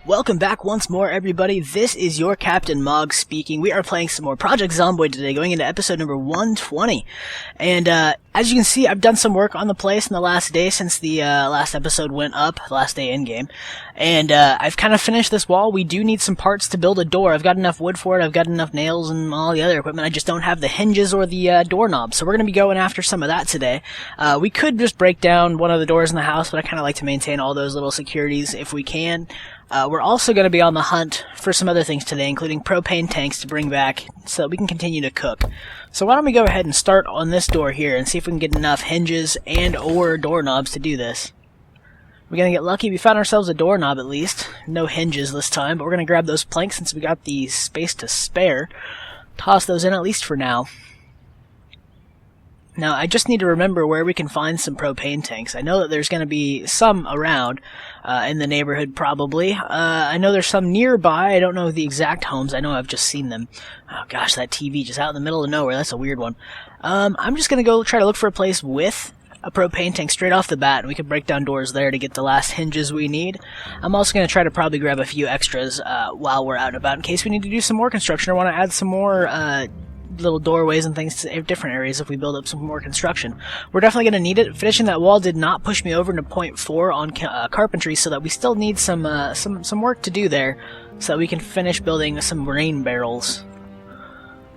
Welcome back once more, everybody. This is your Captain Mog speaking. We are playing some more Project Zomboid today, going into episode number 120. And as you can see, I've done some work on the place in the last day since the last episode went up, the last day in-game. And I've kind of finished this wall. We do need some parts to build a door. I've got enough wood for it. I've got enough nails and all the other equipment. I just don't have the hinges or the doorknobs. So we're going to be going after some of that today. We could just break down one of the doors in the house, but I kind of like to maintain all those little securities if we can. We're also going to be on the hunt for some other things today, including propane tanks to bring back so that we can continue to cook. So why don't we go ahead and start on this door here and see if we can get enough hinges and or doorknobs to do this. We're going to get lucky. We found ourselves a doorknob at least. No hinges this time, but we're going to grab those planks since we got the space to spare. Toss those in at least for now. Now, I just need to remember where we can find some propane tanks. I know that there's going to be some around in the neighborhood, probably. I know there's some nearby. I don't know the exact homes. I know I've just seen them. Oh, gosh, that TV just out in the middle of nowhere. That's a weird one. I'm just going to go try to look for a place with a propane tank straight off the bat, and we can break down doors there to get the last hinges we need. I'm also going to try to probably grab a few extras while we're out and about in case we need to do some more construction or want to add some more little doorways and things to different areas if we build up some more construction. We're definitely going to need it. Finishing that wall did not push me over into point 4 on carpentry, so that we still need some work to do there so that we can finish building some rain barrels.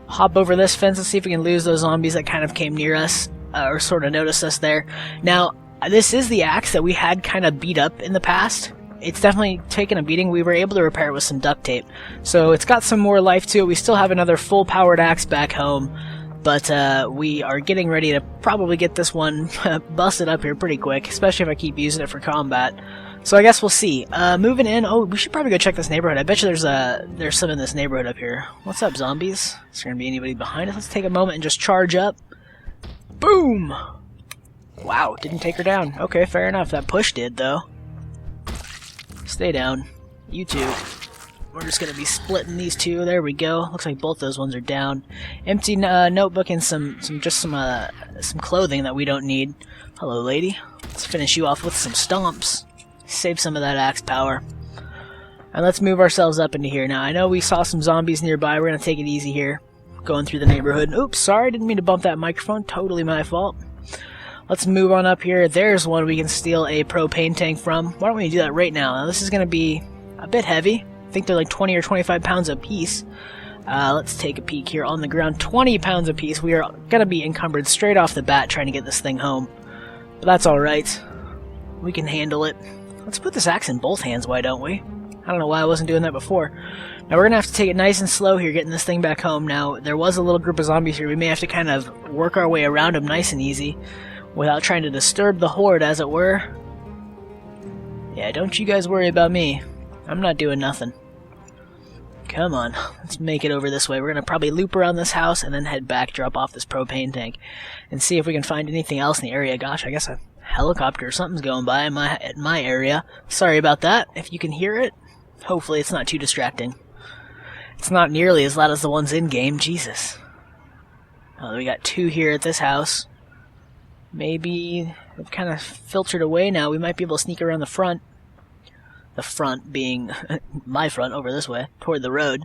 Hop over this fence and see if we can lose those zombies that kind of came near us or sort of noticed us there. Now, this is the axe that we had kind of beat up in the past. It's definitely taken a beating. We were able to repair it with some duct tape. So it's got some more life to it. We still have another full-powered axe back home. But we are getting ready to probably get this one busted up here pretty quick, especially if I keep using it for combat. So I guess we'll see. Moving in. Oh, we should probably go check this neighborhood. I bet you there's some in this neighborhood up here. What's up, zombies? Is there going to be anybody behind us? Let's take a moment and just charge up. Boom! Wow, didn't take her down. Okay, fair enough. That push did, though. Stay down. You two. We're just going to be splitting these two. There we go. Looks like both those ones are down. Empty notebook and some clothing that we don't need. Hello, lady. Let's finish you off with some stomps. Save some of that axe power. And let's move ourselves up into here. Now, I know we saw some zombies nearby. We're going to take it easy here. Going through the neighborhood. Oops, sorry. Didn't mean to bump that microphone. Totally my fault. Let's move on up here. There's one we can steal a propane tank from. Why don't we do that right now? Now, this is going to be a bit heavy. I think they're like 20 or 25 pounds a piece. Let's take a peek here on the ground. 20 pounds a piece. We are going to be encumbered straight off the bat trying to get this thing home. But that's alright. We can handle it. Let's put this axe in both hands, why don't we? I don't know why I wasn't doing that before. Now, we're going to have to take it nice and slow here, getting this thing back home. Now, there was a little group of zombies here. We may have to kind of work our way around them nice and easy, without trying to disturb the horde, as it were. Yeah, don't you guys worry about me. I'm not doing nothing. Come on, let's make it over this way. We're going to probably loop around this house and then head back, drop off this propane tank, and see if we can find anything else in the area. Gosh, I guess a helicopter or something's going by in my area. Sorry about that. If you can hear it, hopefully it's not too distracting. It's not nearly as loud as the ones in-game. Jesus. Oh, we got two here at this house. Maybe they've kind of filtered away now. We might be able to sneak around the front. The front being my front over this way, toward the road.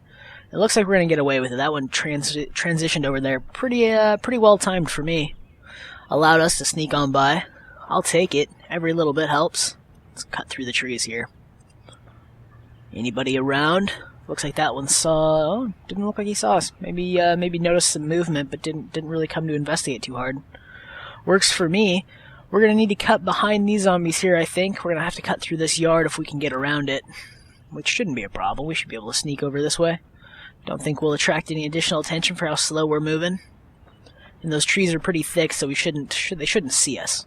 It looks like we're going to get away with it. That one transitioned over there pretty well timed for me. Allowed us to sneak on by. I'll take it. Every little bit helps. Let's cut through the trees here. Anybody around? Looks like that one saw... Oh, didn't look like he saw us. Maybe noticed some movement, but didn't really come to investigate too hard. Works for me. We're going to need to cut behind these zombies here, I think. We're going to have to cut through this yard if we can get around it, which shouldn't be a problem. We should be able to sneak over this way. Don't think we'll attract any additional attention for how slow we're moving. And those trees are pretty thick, so they shouldn't see us.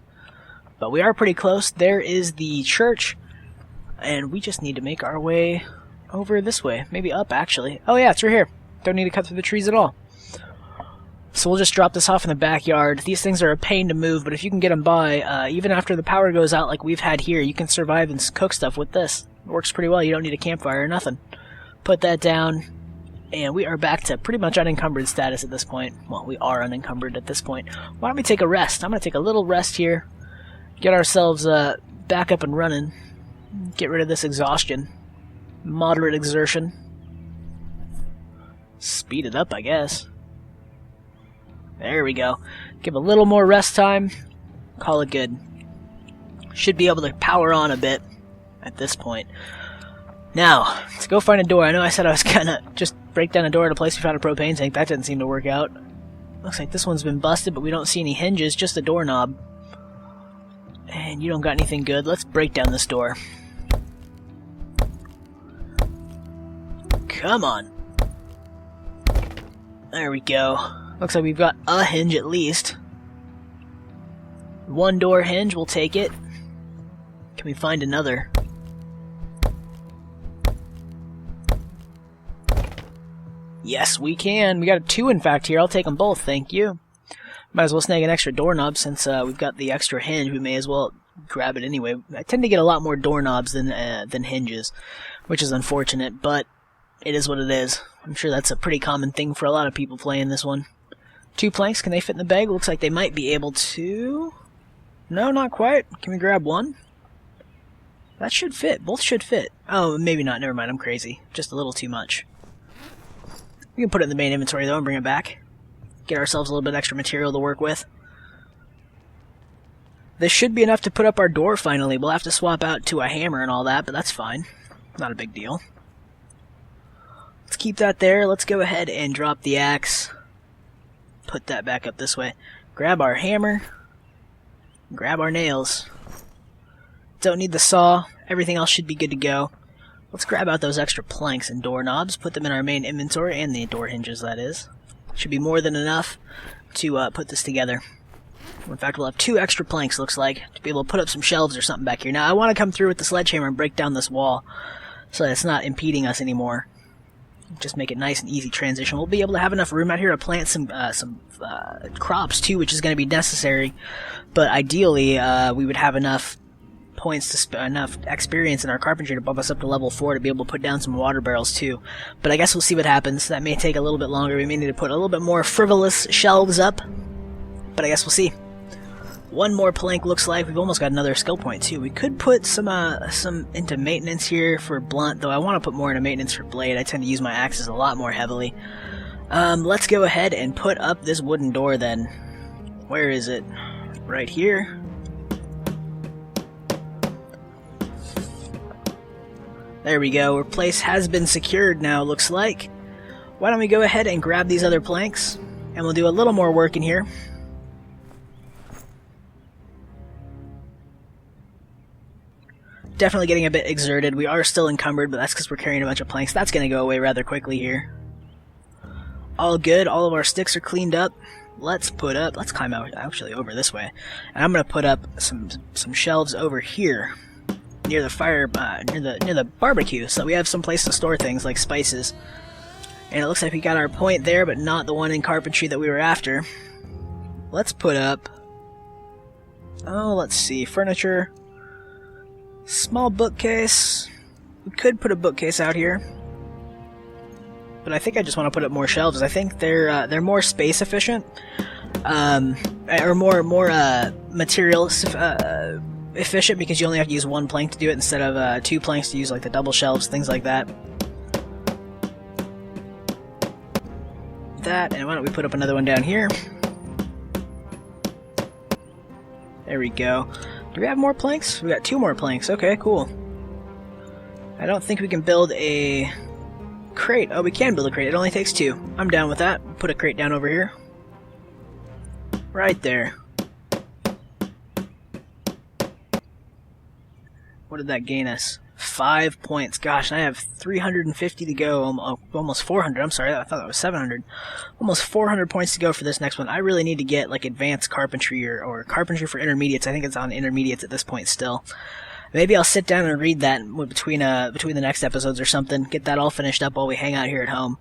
But we are pretty close. There is the church, and we just need to make our way over this way. Maybe up, actually. Oh yeah, it's right here. Don't need to cut through the trees at all. So we'll just drop this off in the backyard. These things are a pain to move, but if you can get them by, even after the power goes out like we've had here, you can survive and cook stuff with this. It works pretty well. You don't need a campfire or nothing. Put that down, and we are back to pretty much unencumbered status at this point. Well, we are unencumbered at this point. Why don't we take a rest? I'm going to take a little rest here, get ourselves back up and running, get rid of this exhaustion. Moderate exertion. Speed it up, I guess. There we go. Give a little more rest time. Call it good. Should be able to power on a bit at this point. Now, let's go find a door. I know I said I was gonna just break down a door at a place we found a propane tank. That didn't seem to work out. Looks like this one's been busted, but we don't see any hinges, just a doorknob. And you don't got anything good. Let's break down this door. Come on. There we go. Looks like we've got a hinge at least. One door hinge, we'll take it. Can we find another? Yes, we can. We got a 2, in fact, here. I'll take them both, thank you. Might as well snag an extra doorknob since we've got the extra hinge. We may as well grab it anyway. I tend to get a lot more doorknobs than hinges, which is unfortunate, but it is what it is. I'm sure that's a pretty common thing for a lot of people playing this one. 2 planks, can they fit in the bag? Looks like they might be able to. No, not quite. Can we grab one? That should fit. Both should fit. Oh, maybe not. Never mind. I'm crazy. Just a little too much. We can put it in the main inventory, though, and bring it back. Get ourselves a little bit extra material to work with. This should be enough to put up our door, finally. We'll have to swap out to a hammer and all that, but that's fine. Not a big deal. Let's keep that there. Let's go ahead and drop the axe. Put that back up this way. Grab our hammer. Grab our nails. Don't need the saw. Everything else should be good to go. Let's grab out those extra planks and doorknobs, put them in our main inventory, and the door hinges, that is. Should be more than enough to put this together. In fact, we'll have 2 extra planks, looks like, to be able to put up some shelves or something back here. Now, I want to come through with the sledgehammer and break down this wall so that it's not impeding us anymore. Just make it nice and easy transition. We'll be able to have enough room out here to plant some crops, too, which is going to be necessary. But ideally, we would have enough points to enough experience in our carpentry to bump us up to level 4 to be able to put down some water barrels too. But I guess we'll see what happens. That may take a little bit longer. We may need to put a little bit more frivolous shelves up, but I guess we'll see. 1 more plank looks like. We've almost got another skill point too. We could put some into maintenance here for blunt, though I want to put more into maintenance for blade. I tend to use my axes a lot more heavily. Let's go ahead and put up this wooden door then. Where is it? Right here. There we go. Our place has been secured now, looks like. Why don't we go ahead and grab these other planks, and we'll do a little more work in here. Definitely getting a bit exerted. We are still encumbered, but that's because we're carrying a bunch of planks. That's going to go away rather quickly here. All good. All of our sticks are cleaned up. Let's climb out actually over this way. And I'm going to put up some shelves over here. Near the fire, near the barbecue, so we have some place to store things like spices. And it looks like we got our point there, but not the one in carpentry that we were after. Let's put up. Oh, let's see, furniture, small bookcase. We could put a bookcase out here, but I think I just want to put up more shelves. I think they're more space efficient, or more material efficient, because you only have to use 1 plank to do it instead of 2 planks to use like the double shelves, things like that. And why don't we put up another one down here? There we go. Do we have more planks? We got 2 more planks. Okay, cool. I don't think we can build a crate. Oh, we can build a crate. It only takes 2. I'm down with that. Put a crate down over here. Right there. What did that gain us? 5 points. Gosh, I have 350 to go. Almost 400. I'm sorry, I thought that was 700. Almost 400 points to go for this next one. I really need to get like advanced carpentry or carpentry for intermediates. I think it's on intermediates at this point still. Maybe I'll sit down and read that between the next episodes or something. Get that all finished up while we hang out here at home.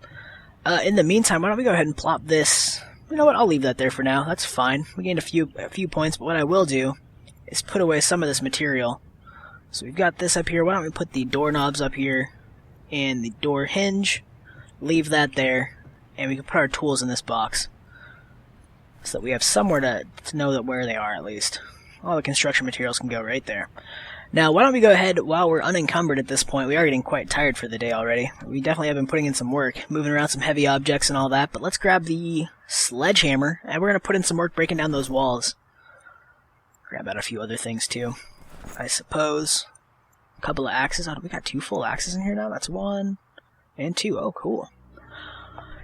In the meantime, why don't we go ahead and plop this? You know what? I'll leave that there for now. That's fine. We gained a few points, but what I will do is put away some of this material. So we've got this up here. Why don't we put the doorknobs up here and the door hinge, leave that there, and we can put our tools in this box so that we have somewhere to know where they are at least. All the construction materials can go right there. Now, why don't we go ahead while we're unencumbered at this point? We are getting quite tired for the day already. We definitely have been putting in some work, moving around some heavy objects and all that, but let's grab the sledgehammer, and we're going to put in some work breaking down those walls. Grab out a few other things, too. I suppose. A couple of axes. Oh, we got 2 full axes in here now? That's 1 and 2. Oh, cool.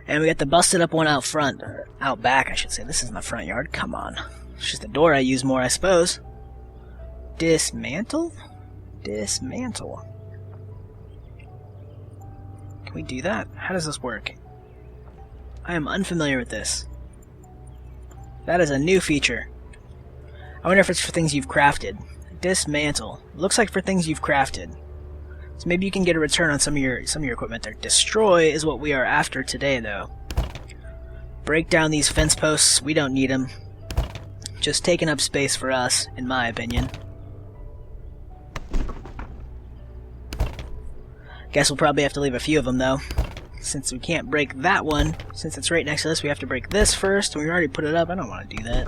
And we got the busted up one out front. Or out back, I should say. This isn't the front yard. Come on. It's just the door I use more, I suppose. Dismantle? Dismantle. Can we do that? How does this work? I am unfamiliar with this. That is a new feature. I wonder if it's for things you've crafted. Dismantle. Looks like for things you've crafted. So maybe you can get a return on some of your equipment there. Destroy is what we are after today, though. Break down these fence posts. We don't need them. Just taking up space for us, in my opinion. Guess we'll probably have to leave a few of them, though. Since we can't break that one, since it's right next to this, we have to break this first. We already put it up. I don't want to do that.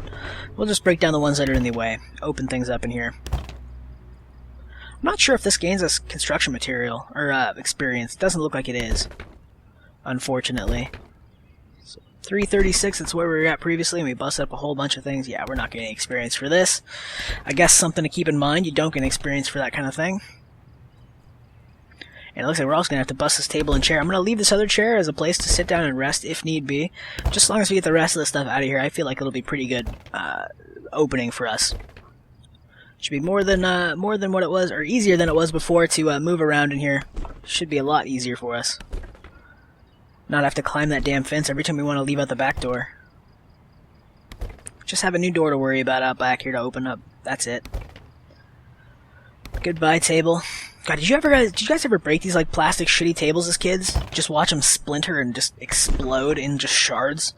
We'll just break down the ones that are in the way. Open things up in here. I'm not sure if this gains us construction material, or experience. It doesn't look like it is, unfortunately. So 336, that's where we were at previously, and we busted up a whole bunch of things. Yeah, we're not getting experience for this. I guess something to keep in mind, you don't get experience for that kind of thing. And it looks like we're also going to have to bust this table and chair. I'm going to leave this other chair as a place to sit down and rest if need be. Just as long as we get the rest of the stuff out of here, I feel like it'll be pretty good opening for us. Should be more than what it was, or easier than it was before to move around in here. Should be a lot easier for us. Not have to climb that damn fence every time we want to leave out the back door. Just have a new door to worry about out back here to open up. That's it. Goodbye, table. God, did you guys ever break these like plastic shitty tables as kids? Just watch them splinter and just explode in just shards.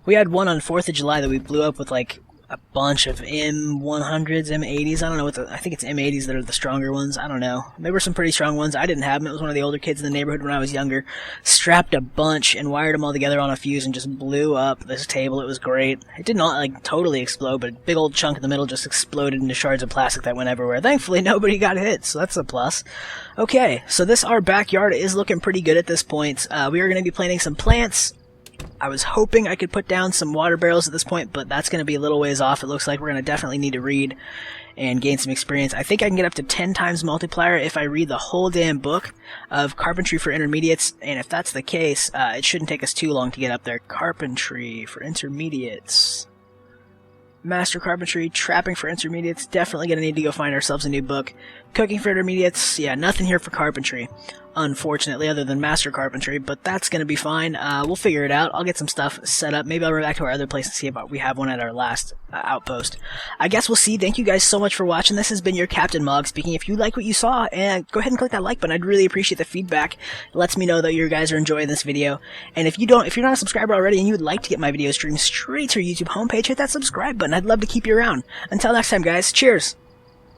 We had one on 4th of July that we blew up with like a bunch of M100s, M80s. I don't know what I think it's M80s that are the stronger ones. I don't know. They were some pretty strong ones. I didn't have them. It was one of the older kids in the neighborhood when I was younger. Strapped a bunch and wired them all together on a fuse and just blew up this table. It was great. It did not like totally explode, but a big old chunk in the middle just exploded into shards of plastic that went everywhere. Thankfully, nobody got hit, so that's a plus. Okay, so our backyard is looking pretty good at this point. We are going to be planting some plants. I was hoping I could put down some water barrels at this point, but that's going to be a little ways off. It looks like we're going to definitely need to read and gain some experience. I think I can get up to 10 times multiplier if I read the whole damn book of Carpentry for Intermediates, and if that's the case, it shouldn't take us too long to get up there. Carpentry for Intermediates. Master Carpentry, Trapping for Intermediates. Definitely going to need to go find ourselves a new book. Cooking for Intermediates. Yeah, nothing here for Carpentry, unfortunately, other than Master Carpentry, but that's going to be fine. We'll figure it out. I'll get some stuff set up. Maybe I'll run back to our other place and see if we have one at our last outpost. I guess we'll see. Thank you guys so much for watching. This has been your Captain Mog speaking. If you like what you saw, and go ahead and click that like button. I'd really appreciate the feedback. It lets me know that you guys are enjoying this video. And if you're not a subscriber already and you would like to get my video streamed straight to your YouTube homepage, hit that subscribe button. I'd love to keep you around. Until next time, guys. Cheers!